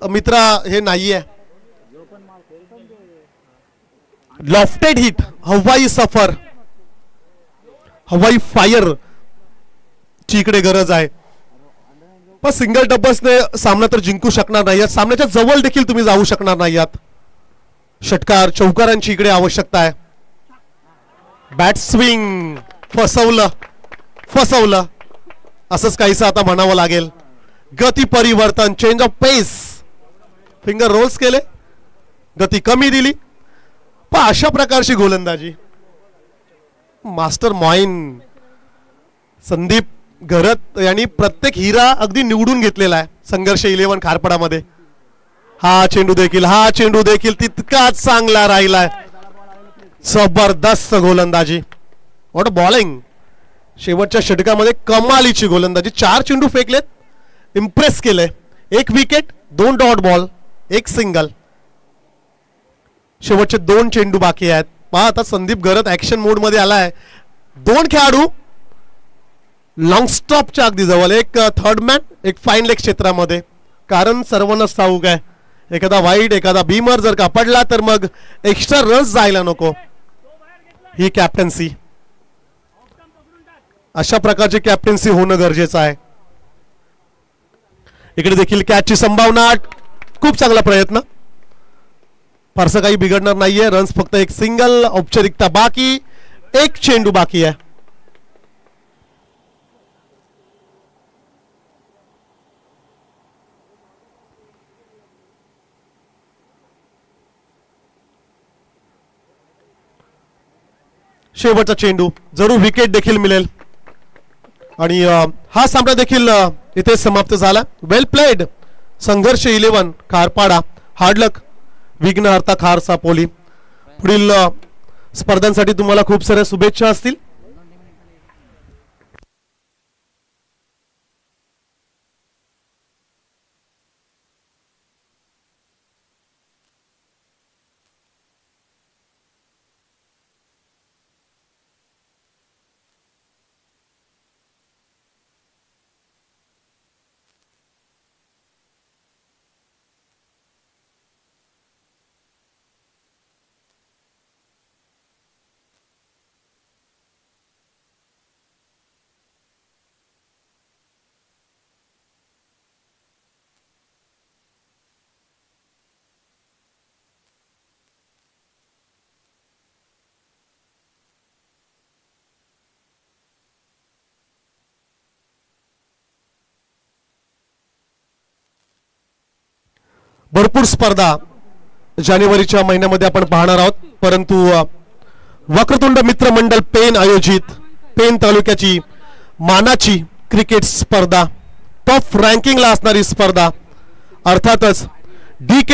मित्रा हे नाहीये. लॉफ्टेड हिट, हवाई सफर, हवाई फायर ची इकडे गरज आहे. पण सिंगल डबल्सने सामना तर जिंकू शकणार नाही. सामन्याच्या जवळ देखील तुम्ही जाऊ शकणार नाही आहात. षटकार चौकारांची इकडे आवश्यकता आहे. बॅट स्विंग फसवलं असंच काहीसं आता म्हणावं लागेल. गती परिवर्तन, change of pace, finger rolls केले, गती कमी दिली. पण अशा प्रकारची गोलंदाजी मास्टर माइंड संदीप घरत यांनी प्रत्येक हिरा अगदी निवडून घेतलेला आहे संघर्ष 11 खारपाडामध्ये. हा चेंडू देखील तितकाच चांगला राहिलाय. जबरदस्त गोलंदाजी. What a bowling. शेवटच्या षटकामध्ये कमालीची गोलंदाजी. 4 चेंडू फेकलेत, इम्प्रेस केले. 1 विकेट, 2 डॉट बॉल, 1 सिंगल. शेवटचे 2 चेंडू बाकी आहेत. पहा आता संदीप घरत ऍक्शन मोड मध्ये आलाय. 2 खेळाडू लॉंग स्टॉपच्या अगदी जवळ. एक थर्ड मॅन, एक फाईन लेग क्षेत्रामध्ये. कारण सर्वांनाच ठाऊक आहे एखादा वाईट, एखादा बीमर जर का पडला तर मग एक्स्ट्रा रन्स जायला नको. ही कॅप्टन्सी, अशा प्रकारची कॅप्टन्सी होणं गरजेचं आहे. इकडे देखील कॅचची संभावना. खूप चांगला प्रयत्न. फारसं काही बिघडणार नाहीये. रन्स फक्त 1 सिंगल. औपचारिकता बाकी. 1 चेंडू बाकी आहे. शेवटचा चेंडू. जरूर विकेट देखील मिळेल आणि हा सामना देखील इथे समाप्त झाला. वेल प्लेड. संघर्ष 11 खारपाडा. हार्डलक विघ्नहर्ता खार सापोली. पुढील स्पर्धांसाठी तुम्हाला खूप साऱ्या शुभेच्छा असतील. भरपूर स्पर्धा जानेवारीच्या महिन्यामध्ये आपण पाहणार आहोत, परंतु वक्रतुंड मित्र मंडळ पेन आयोजित पेन तालुक्याची मानाची क्रिकेट स्पर्धा, टॉप रँकिंगला असणारी स्पर्धा, अर्थातच DK